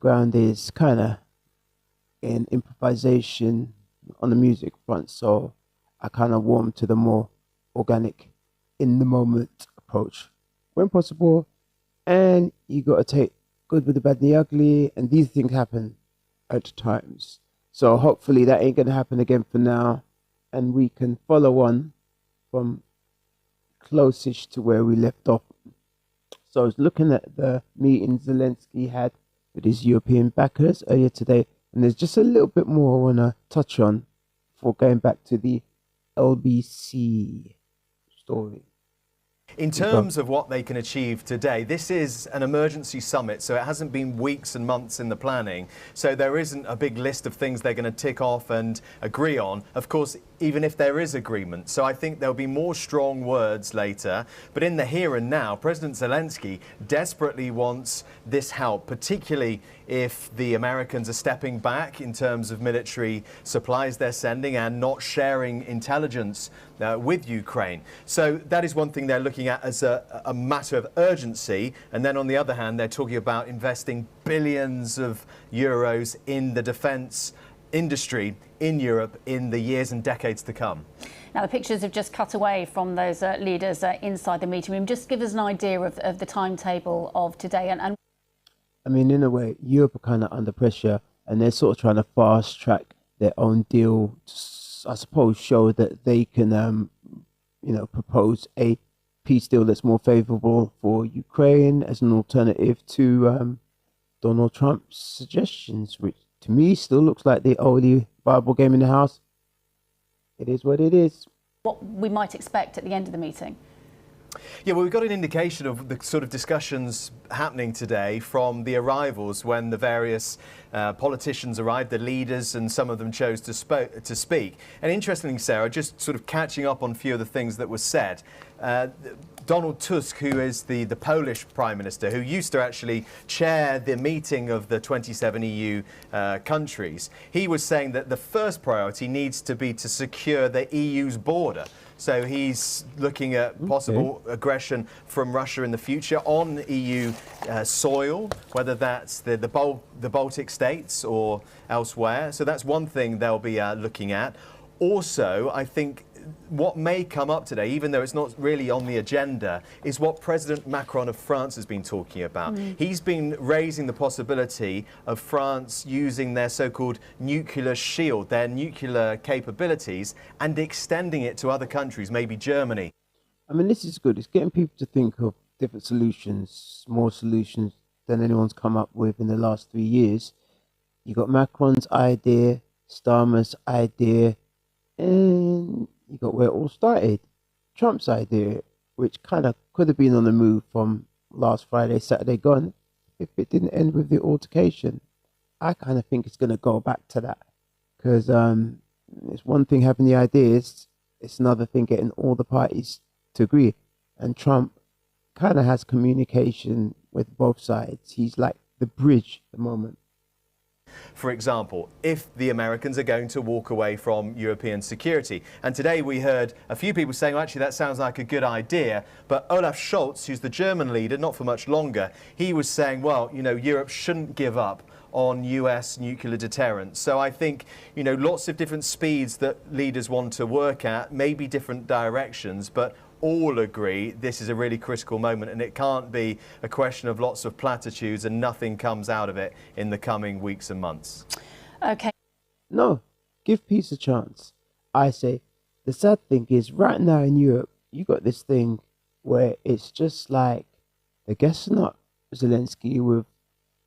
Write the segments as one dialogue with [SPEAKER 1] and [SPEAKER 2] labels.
[SPEAKER 1] background is kind of in improvisation on the music front, so I kind of warm to the more organic, in the moment approach when possible. And you got to take good with the bad and the ugly, and these things happen at times. So hopefully that ain't gonna happen again for now, and we can follow on from close-ish to where we left off. So I was looking at the meeting Zelensky had with his European backers earlier today, and there's just a little bit more I want to touch on before going back to the LBC story.
[SPEAKER 2] In terms of what they can achieve today, this is an emergency summit, so it hasn't been weeks and months in the planning. So there isn't a big list of things they're going to tick off and agree on. Of course, even if there is agreement. So I think there'll be more strong words later. But in the here and now, President Zelensky desperately wants this help, particularly if the Americans are stepping back in terms of military supplies they're sending and not sharing intelligence with Ukraine. So that is one thing they're looking at as a matter of urgency. And then on the other hand, they're talking about investing billions of euros in the defence industry in Europe in the years and decades to come.
[SPEAKER 3] Now, the pictures have just cut away from those leaders inside the meeting room. Just give us an idea of the timetable of today. And
[SPEAKER 1] I mean, in a way, Europe are kind of under pressure, and they're sort of trying to fast track their own deal to, I suppose, show that they can, propose a peace deal that's more favourable for Ukraine as an alternative to Donald Trump's suggestions, which to me still looks like the only viable game in the house. It is what it is.
[SPEAKER 3] what we might expect at the end of the meeting?
[SPEAKER 2] Yeah, well, we've got an indication of the sort of discussions happening today from the arrivals when the various politicians arrived, the leaders, and some of them chose to speak. And interestingly, Sarah, just sort of catching up on a few of the things that were said, Donald Tusk, who is the Polish Prime Minister, who used to actually chair the meeting of the 27 EU countries, he was saying that the first priority needs to be to secure the EU's border. So he's looking at possible aggression from Russia in the future on EU soil, whether that's the Baltic states or elsewhere. So that's one thing they'll be looking at. Also, I think what may come up today, even though it's not really on the agenda, is what President Macron of France has been talking about. He's been raising the possibility of France using their so-called nuclear shield, their nuclear capabilities, and extending it to other countries, maybe Germany.
[SPEAKER 1] I mean, this is good. It's getting people to think of different solutions, more solutions than anyone's come up with in the last 3 years. You got Macron's idea, Starmer's idea, and you got where it all started, Trump's idea, which kind of could have been on the move from last Friday, Saturday gone, if it didn't end with the altercation. I kind of think it's going to go back to that, because it's one thing having the ideas, it's another thing getting all the parties to agree. And Trump kind of has communication with both sides. He's like the bridge at the moment.
[SPEAKER 2] For example, if the Americans are going to walk away from European security. And today we heard a few people saying, well, actually, that sounds like a good idea. But Olaf Scholz, who's the German leader, not for much longer, he was saying, well, you know, Europe shouldn't give up on US nuclear deterrence. So I think, you know, lots of different speeds that leaders want to work at, maybe different directions, but all agree this is a really critical moment, and it can't be a question of lots of platitudes and nothing comes out of it in the coming weeks and months.
[SPEAKER 3] Okay.
[SPEAKER 1] No, give peace a chance. I say, the sad thing is right now in Europe, you got this thing where it's just like they're guessing up Zelensky with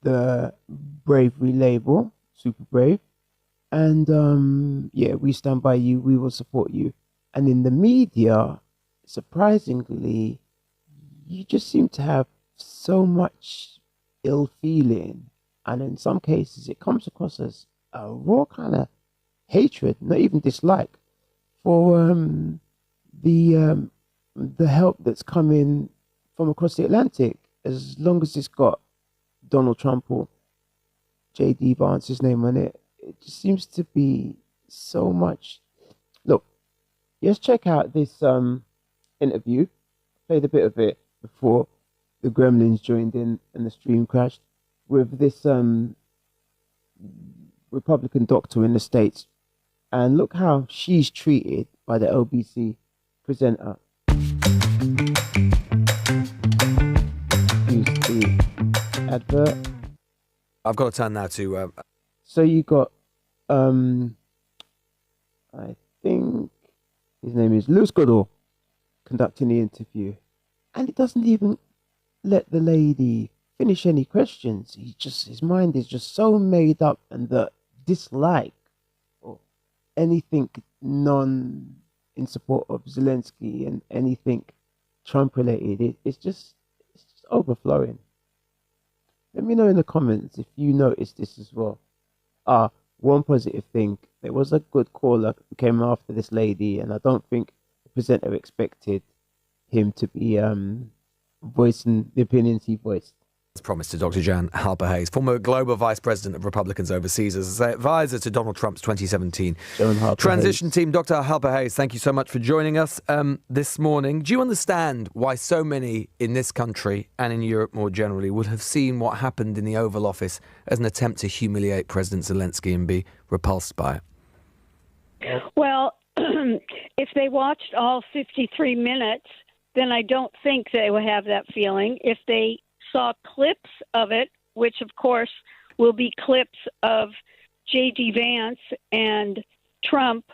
[SPEAKER 1] the bravery label, super brave, and yeah, we stand by you, we will support you. And in the media, surprisingly, you just seem to have so much ill feeling, and in some cases it comes across as a raw kind of hatred, not even dislike, for the help that's coming from across the Atlantic. As long as it's got Donald Trump or JD Vance's name on it, it just seems to be so much. Look, let's check out this interview. Played a bit of it before the gremlins joined in and the stream crashed, with this Republican doctor in the States. And look how she's treated by the LBC presenter. Use the advert.
[SPEAKER 4] I've got to turn now to...
[SPEAKER 1] So you got, I think his name is Luz Godot, conducting the interview. And it doesn't even let the lady finish any questions. His mind is just so made up, and the dislike or anything in support of Zelensky and anything Trump related, it's just overflowing. Let me know in the comments if you noticed this as well. One positive thing, there was a good caller who came after this lady, and I don't think the presenter expected him to be voicing the opinions he voiced.
[SPEAKER 4] As promised to Dr. Jan Halper-Hayes, former global vice president of Republicans overseas, as advisor to Donald Trump's 2017 transition team. Dr. Halper-Hayes, thank you so much for joining us this morning. Do you understand why so many in this country and in Europe more generally would have seen what happened in the Oval Office as an attempt to humiliate President Zelensky and be repulsed by it?
[SPEAKER 5] Well, if they watched all 53 minutes, then I don't think they would have that feeling. If they saw clips of it, which of course will be clips of J.D. Vance and Trump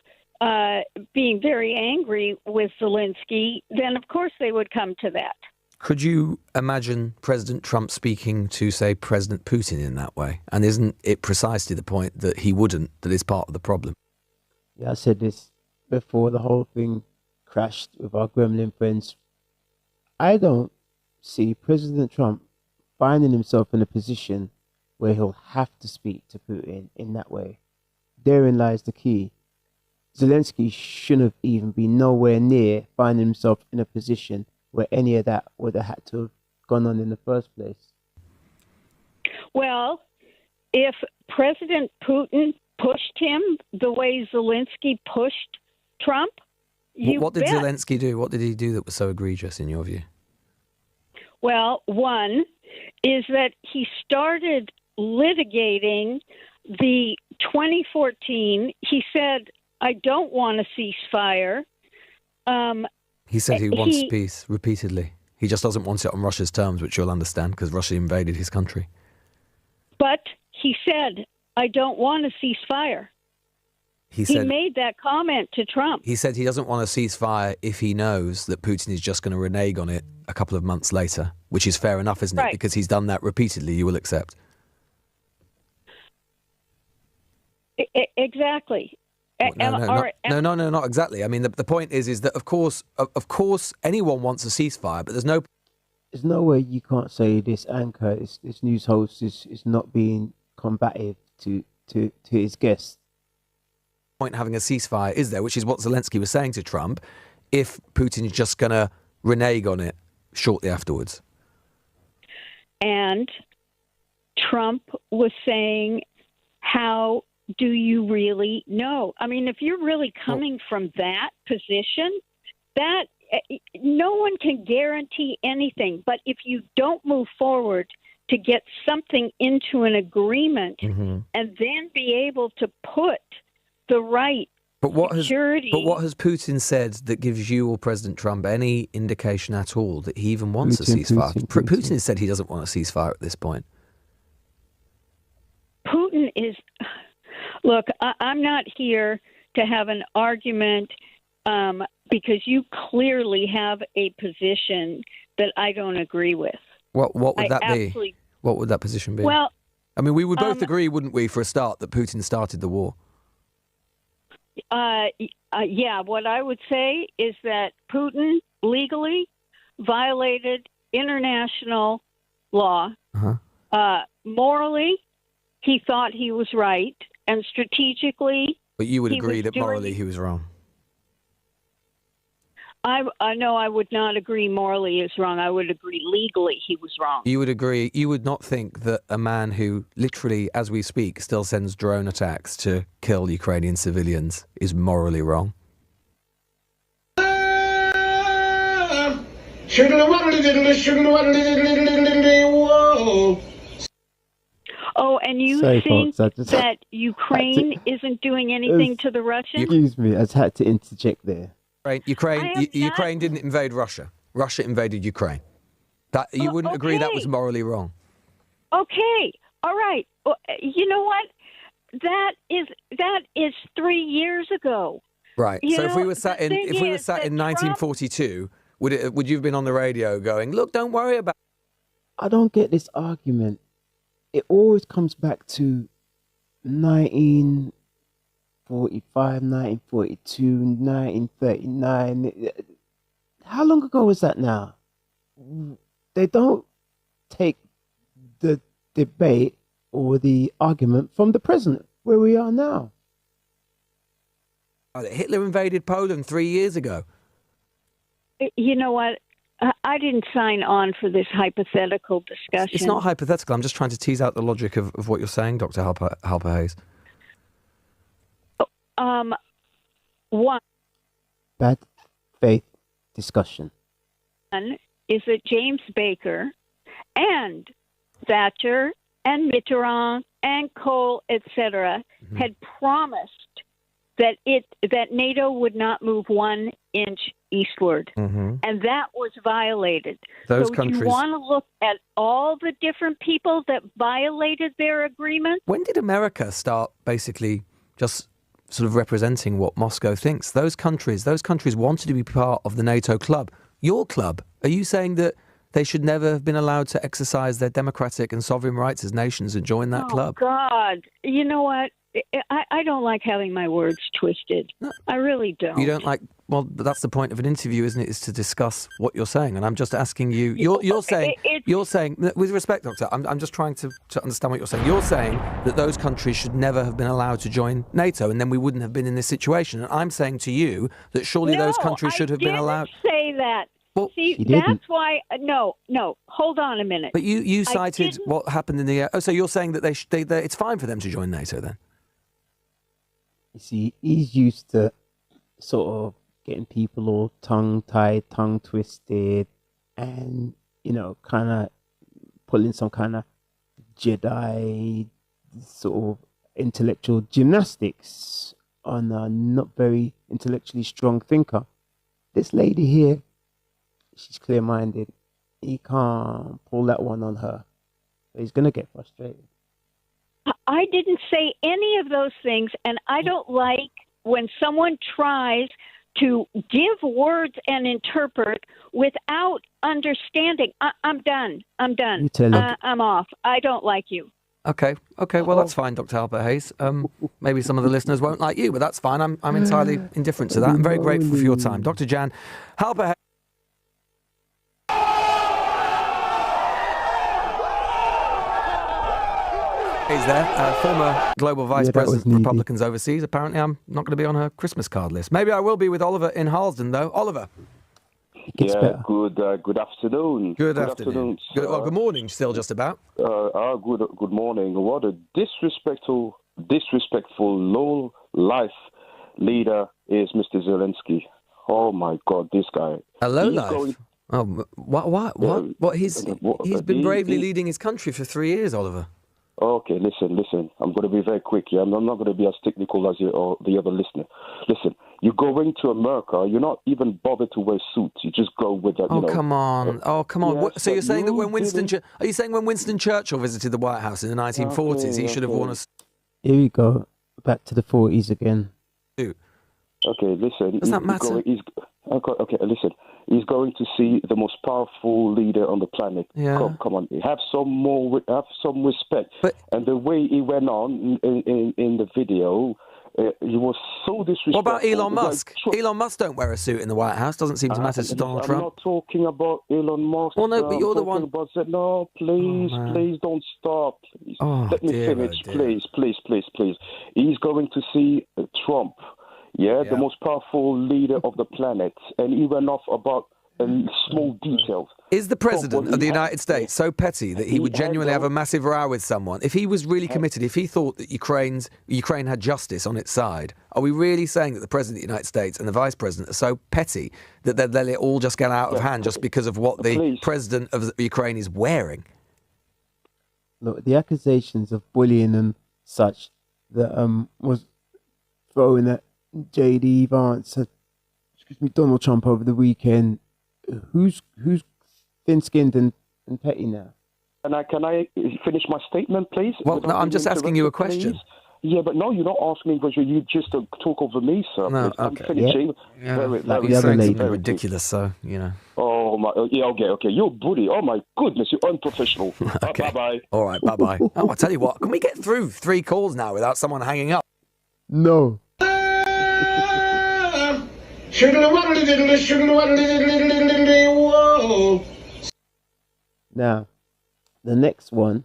[SPEAKER 5] being very angry with Zelensky, then of course they would come to that.
[SPEAKER 4] Could you imagine President Trump speaking to, say, President Putin in that way? And isn't it precisely the point that he wouldn't, that is part of the problem?
[SPEAKER 1] Yeah, I said this before the whole thing crashed with our gremlin friends. I don't see President Trump finding himself in a position where he'll have to speak to Putin in that way. Therein lies the key. Zelensky shouldn't have even been nowhere near finding himself in a position where any of that would have had to have gone on in the first place.
[SPEAKER 5] Well, if President Putin pushed him the way Zelensky pushed Trump,
[SPEAKER 4] what did Zelensky do? What did he do that was so egregious in your view?
[SPEAKER 5] Well, one is that he started litigating the 2014. He said, I don't want a ceasefire.
[SPEAKER 4] He said he wants peace repeatedly. He just doesn't want it on Russia's terms, which you'll understand because Russia invaded his country.
[SPEAKER 5] But he said, I don't want a ceasefire. He made that comment to Trump.
[SPEAKER 4] He said he doesn't want a ceasefire if he knows that Putin is just going to renege on it a couple of months later, which is fair enough, isn't it? Because he's done that repeatedly, you will accept.
[SPEAKER 5] Exactly.
[SPEAKER 4] No, not exactly. I mean, the point is that, of course, anyone wants a ceasefire, but there's
[SPEAKER 1] no way you can't say this anchor, this news host is not being combative to his guests.
[SPEAKER 4] Point having a ceasefire, is there? Which is what Zelensky was saying to Trump, if Putin is just going to renege on it shortly afterwards.
[SPEAKER 5] And Trump was saying, how do you really know? I mean, if you're really coming from that position, that no one can guarantee anything. But if you don't move forward to get something into an agreement and then be able to put the right security.
[SPEAKER 4] But what has Putin said that gives you or President Trump any indication at all that he even wants a ceasefire? Putin has said he doesn't want a ceasefire at this point.
[SPEAKER 5] Putin is... Look, I'm not here to have an argument because you clearly have a position that I don't agree with.
[SPEAKER 4] What would that be? What would that position be?
[SPEAKER 5] Well,
[SPEAKER 4] I mean, we would both agree, wouldn't we, for a start, that Putin started the war?
[SPEAKER 5] Yeah, what I would say is that Putin legally violated international law. Morally, he thought he was right, and strategically...
[SPEAKER 4] But you would agree that morally he was wrong?
[SPEAKER 5] I know I would not agree morally he was wrong. I would agree legally he was wrong.
[SPEAKER 4] You would agree, you would not think that a man who literally, as we speak, still sends drone attacks to kill Ukrainian civilians is morally wrong?
[SPEAKER 5] Oh, and you
[SPEAKER 1] Sorry,
[SPEAKER 5] think
[SPEAKER 1] folks, I just
[SPEAKER 5] that Ukraine isn't doing anything to the Russians?
[SPEAKER 1] Excuse me, I just had to interject there.
[SPEAKER 4] Ukraine didn't invade Russia. Russia invaded Ukraine. That you wouldn't agree that was morally wrong.
[SPEAKER 5] Okay, all right. You know what? That is 3 years ago.
[SPEAKER 4] Right. So if we were sat in 1942, would you have been on the radio going, "Look, don't worry about"?
[SPEAKER 1] I don't get this argument. It always comes back to 1945, 1942, 1939. How long ago was that now? They don't take the debate or the argument from the present, where we are now.
[SPEAKER 4] Hitler invaded Poland 3 years ago.
[SPEAKER 5] You know what? I didn't sign on for this hypothetical discussion.
[SPEAKER 4] It's not hypothetical. I'm just trying to tease out the logic of what you're saying, Dr. Halper Hayes.
[SPEAKER 5] One
[SPEAKER 1] Bad faith discussion.
[SPEAKER 5] is that James Baker and Thatcher and Mitterrand and Kohl, etc., had promised that NATO would not move 1 inch eastward, and that was violated.
[SPEAKER 4] Those
[SPEAKER 5] so
[SPEAKER 4] countries.
[SPEAKER 5] You want to look at all the different people that violated their agreement?
[SPEAKER 4] When did America start basically just sort of representing what Moscow thinks? Those countries wanted to be part of the NATO club. Your club. Are you saying that they should never have been allowed to exercise their democratic and sovereign rights as nations and join that club?
[SPEAKER 5] Oh, God. You know what? I don't like having my words twisted. No. I really don't.
[SPEAKER 4] You don't like... Well, but that's the point of an interview, isn't it? Is to discuss what you're saying. And I'm just asking you... You're saying... With respect, Doctor, I'm just trying to understand what you're saying. You're saying that those countries should never have been allowed to join NATO, and then we wouldn't have been in this situation. And I'm saying to you that surely those countries should have been allowed...
[SPEAKER 5] I didn't say that.
[SPEAKER 4] Well,
[SPEAKER 5] see, that's why... No, hold on a minute.
[SPEAKER 4] But you cited what happened in the... so you're saying that it's fine for them to join NATO, then?
[SPEAKER 1] You see, he's used to sort of getting people all tongue-tied, tongue-twisted, and, kind of pulling some kind of Jedi sort of intellectual gymnastics on a not very intellectually strong thinker. This lady here, she's clear-minded. He can't pull that one on her. He's going to get frustrated.
[SPEAKER 5] I didn't say any of those things, and I don't like when someone tries to give words and interpret without understanding. I'm done. I'm off. I don't like you.
[SPEAKER 4] Okay. Well, that's fine, Dr. Halper Hayes. Maybe some of the listeners won't like you, but that's fine. I'm entirely indifferent to that. I'm very grateful for your time. Dr. Jan Halper Hayes. He's there, former global vice president of Republicans overseas. Apparently, I'm not going to be on her Christmas card list. Maybe I will be with Oliver in Harlesden, though. Oliver.
[SPEAKER 6] Yeah, good afternoon.
[SPEAKER 4] Good afternoon. Good morning, still just about.
[SPEAKER 6] Good morning. What a disrespectful, low-life leader is Mr. Zelensky. Oh, my God, this guy.
[SPEAKER 4] A low-life? What? He's been bravely leading his country for 3 years, Oliver.
[SPEAKER 6] Okay, listen. I'm going to be very quick here. I'm not going to be as technical as you or the other listener. Listen, you go into America, you're not even bothered to wear suits. You just go with that.
[SPEAKER 4] Come on. Yes, so you're saying that when are you saying when Winston Churchill visited the White House in the 1940s, he should have worn a suit?
[SPEAKER 1] Here we go, back to the 40s again.
[SPEAKER 6] Okay, listen.
[SPEAKER 4] Does that matter?
[SPEAKER 6] Okay, listen. He's going to see the most powerful leader on the planet.
[SPEAKER 4] Yeah.
[SPEAKER 6] Come on, have some respect. And the way he went on in the video, he was so disrespectful.
[SPEAKER 4] What about Elon Musk? Elon Musk don't wear a suit in the White House. Doesn't seem to matter to Donald Trump.
[SPEAKER 6] I'm not talking about Elon Musk.
[SPEAKER 4] Well, no, but you're the one.
[SPEAKER 6] No, please don't stop. Please. Let me finish, please. He's going to see Trump. Yeah, the most powerful leader of the planet, and he went off about small details.
[SPEAKER 4] Is the President of the United States so petty that he would genuinely have a massive row with someone? If he was really committed, if he thought that Ukraine had justice on its side, are we really saying that the President of the United States and the Vice President are so petty that they'll let it all just get out of hand just because of what the President of Ukraine is wearing?
[SPEAKER 1] look, the accusations of bullying and such that was thrown at J.D. Vance, Donald Trump over the weekend. Who's thin-skinned and petty now?
[SPEAKER 6] Can I finish my statement, please?
[SPEAKER 4] Well, no, I'm just asking you a question.
[SPEAKER 6] Please? Yeah, but no, you're not asking me because you just talk over me, sir.
[SPEAKER 4] No,
[SPEAKER 6] okay. I'm finishing.
[SPEAKER 4] Yeah.
[SPEAKER 6] Very,
[SPEAKER 1] Like
[SPEAKER 6] very,
[SPEAKER 1] the other
[SPEAKER 6] very,
[SPEAKER 1] lady.
[SPEAKER 6] very
[SPEAKER 4] Ridiculous, so,
[SPEAKER 6] Oh, my. Yeah, okay. You're a bully. Oh, my goodness. You're unprofessional.
[SPEAKER 4] Okay.
[SPEAKER 6] Bye-bye.
[SPEAKER 4] All right, bye-bye. Oh, I tell you what, can we get through 3 calls now without someone hanging up?
[SPEAKER 1] No. Now, the next one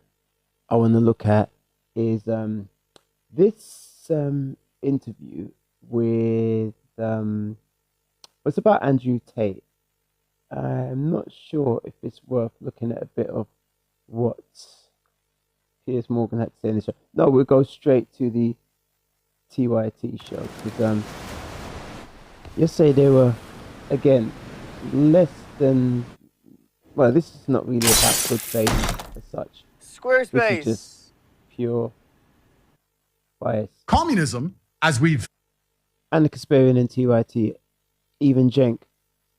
[SPEAKER 1] I want to look at is this interview with it's about Andrew Tate. I'm not sure if it's worth looking at a bit of what Piers Morgan had to say in this show. No, we'll go straight to the TYT show because yesterday they were again less than. Well, this is not really about good faith as such.
[SPEAKER 2] Squarespace.
[SPEAKER 1] This is just pure bias.
[SPEAKER 7] Communism, as we've...
[SPEAKER 1] And the Casparian and TYT, even Jenk,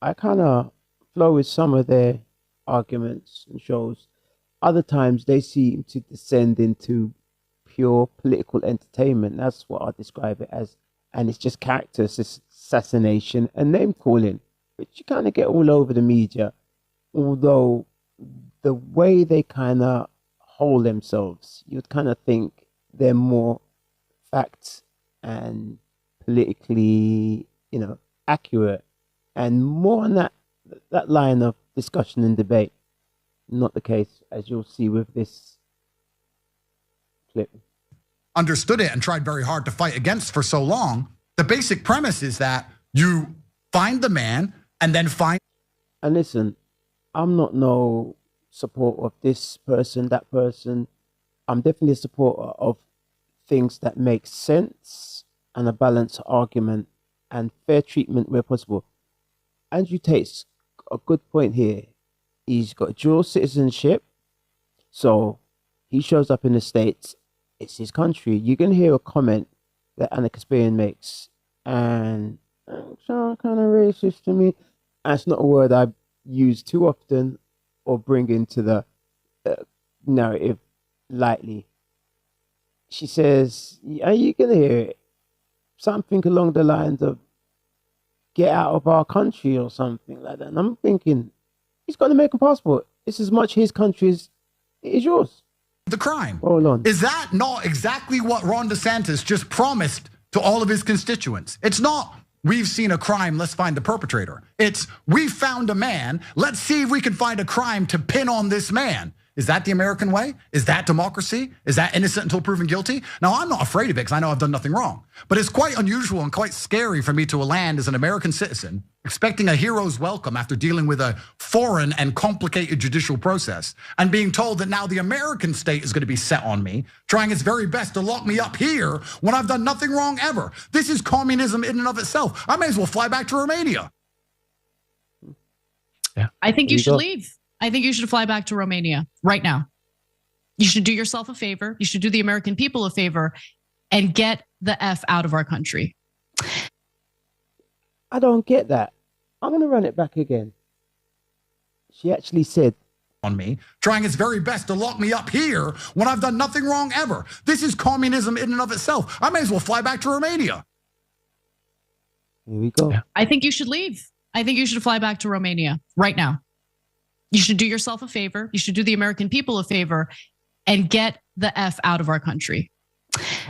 [SPEAKER 1] I kind of flow with some of their arguments and shows. Other times they seem to descend into pure political entertainment. That's what I describe it as. And it's just character assassination and name calling, which you kind of get all over the media. Although the way they kind of hold themselves, you'd kind of think they're more fact and politically, accurate and more on that line of discussion and debate. Not the case, as you'll see with this clip.
[SPEAKER 7] Understood it and tried very hard to fight against for so long. The basic premise is that you find the man and then find...
[SPEAKER 1] And listen, I'm not no supporter of this person, that person. I'm definitely a supporter of things that make sense and a balanced argument and fair treatment where possible. Andrew Tate's got a good point here. He's got dual citizenship, so he shows up in the States. It's his country. You're going to hear a comment that Anna Kasparian makes, and it's kind of racist to me. And it's not a word I use too often or bring into the narrative lightly. She says, are you going to hear it? Something along the lines of, get out of our country or something like that. And I'm thinking, he's got an American passport. It's as much his country as it is yours.
[SPEAKER 7] The crime.
[SPEAKER 1] Hold on.
[SPEAKER 7] Is that not exactly what Ron DeSantis just promised to all of his constituents? It's not, we've seen a crime, let's find the perpetrator. It's, we found a man, let's see if we can find a crime to pin on this man. Is that the American way? Is that democracy? Is that innocent until proven guilty? Now, I'm not afraid of it because I know I've done nothing wrong. But it's quite unusual and quite scary for me to land as an American citizen, expecting a hero's welcome after dealing with a foreign and complicated judicial process, and being told that now the American state is going to be set on me, trying its very best to lock me up here when I've done nothing wrong ever. This is communism in and of itself. I may as well fly back to Romania.
[SPEAKER 8] Yeah. I think you should leave. I think you should fly back to Romania right now. You should do yourself a favor. You should do the American people a favor and get the F out of our country.
[SPEAKER 1] I don't get that. I'm going to run it back again. She actually said,
[SPEAKER 7] on me, trying its very best to lock me up here when I've done nothing wrong ever. This is communism in and of itself. I may as well fly back to Romania.
[SPEAKER 1] Here we go.
[SPEAKER 8] I think you should leave. I think you should fly back to Romania right now. You should do yourself a favor. You should do the American people a favor and get the F out of our country.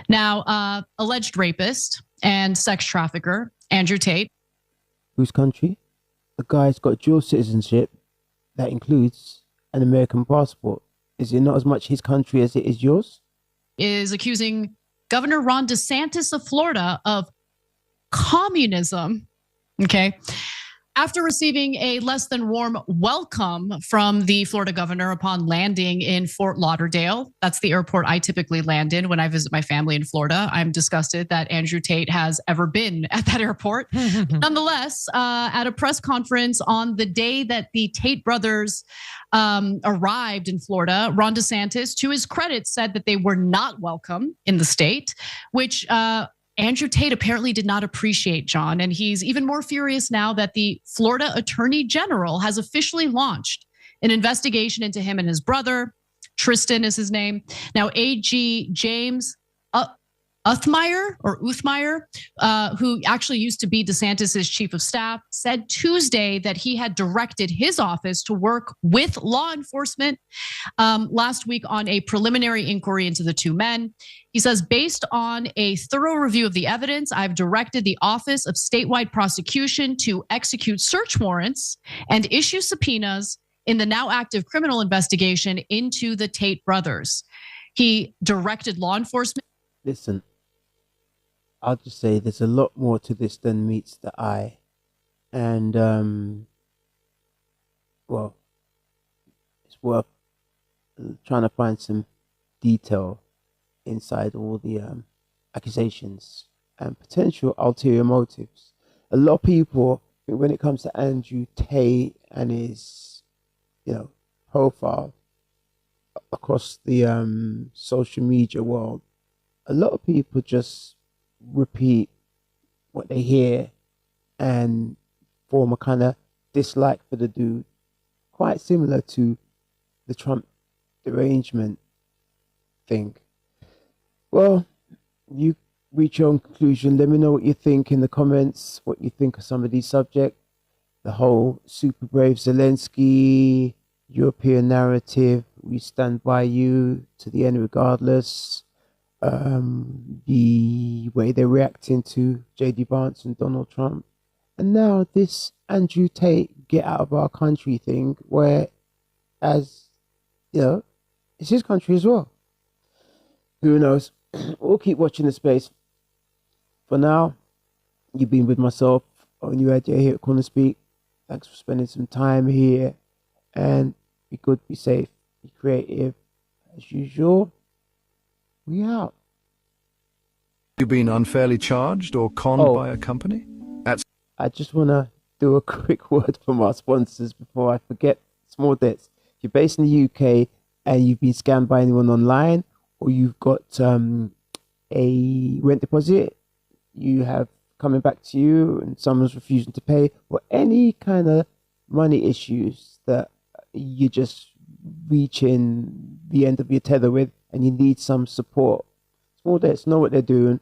[SPEAKER 8] Now, alleged rapist and sex trafficker, Andrew Tate.
[SPEAKER 1] Whose country? The guy's got dual citizenship that includes an American passport. Is it not as much his country as it is yours?
[SPEAKER 8] Is accusing Governor Ron DeSantis of Florida of communism. Okay. After receiving a less than warm welcome from the Florida governor upon landing in Fort Lauderdale, that's the airport I typically land in when I visit my family in Florida. I'm disgusted that Andrew Tate has ever been at that airport. Nonetheless, at a press conference on the day that the Tate brothers arrived in Florida, Ron DeSantis, to his credit, said that they were not welcome in the state, which Andrew Tate apparently did not appreciate, John, and he's even more furious now that the Florida Attorney General has officially launched an investigation into him and his brother. Tristan is his name. Now, AG James Uthmeyer, who actually used to be DeSantis's chief of staff, said Tuesday that he had directed his office to work with law enforcement last week on a preliminary inquiry into the two men. He says, based on a thorough review of the evidence, I've directed the Office of Statewide Prosecution to execute search warrants and issue subpoenas in the now active criminal investigation into the Tate brothers. He directed law enforcement.
[SPEAKER 1] Listen, I'll just say there's a lot more to this than meets the eye. And, well, it's worth trying to find some detail inside all the accusations and potential ulterior motives. A lot of people, when it comes to Andrew Tate and his, profile across the social media world, a lot of people just repeat what they hear and form a kind of dislike for the dude, quite similar to the Trump derangement thing. Well, you reach your own conclusion. Let me know what you think in the comments, what you think of some of these subjects. The whole super brave Zelensky, European narrative, we stand by you to the end regardless. The way they're reacting to J.D. Vance and Donald Trump. And now this Andrew Tate get out of our country thing, where, as, it's his country as well. Who knows? We'll keep watching the space. For now, you've been with myself on New Idea here at Corner Speak. Thanks for spending some time here. And be good, be safe, be creative. As usual, we out.
[SPEAKER 9] You been unfairly charged or conned by a company?
[SPEAKER 1] I just want to do a quick word from our sponsors before I forget. Small debts. If you're based in the UK and you've been scammed by anyone online, or you've got a rent deposit you have coming back to you and someone's refusing to pay, or any kind of money issues that you're just reaching the end of your tether with and you need some support, Small debts know what they're doing.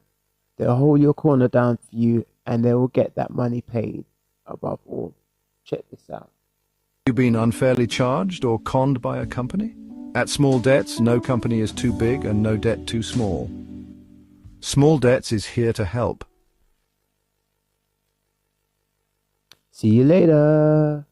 [SPEAKER 1] They'll hold your corner down for you and they will get that money paid. Above all, check this out.
[SPEAKER 9] You been unfairly charged or conned by a company? At Small Debts, no company is too big and no debt too small. Small Debts is here to help.
[SPEAKER 1] See you later.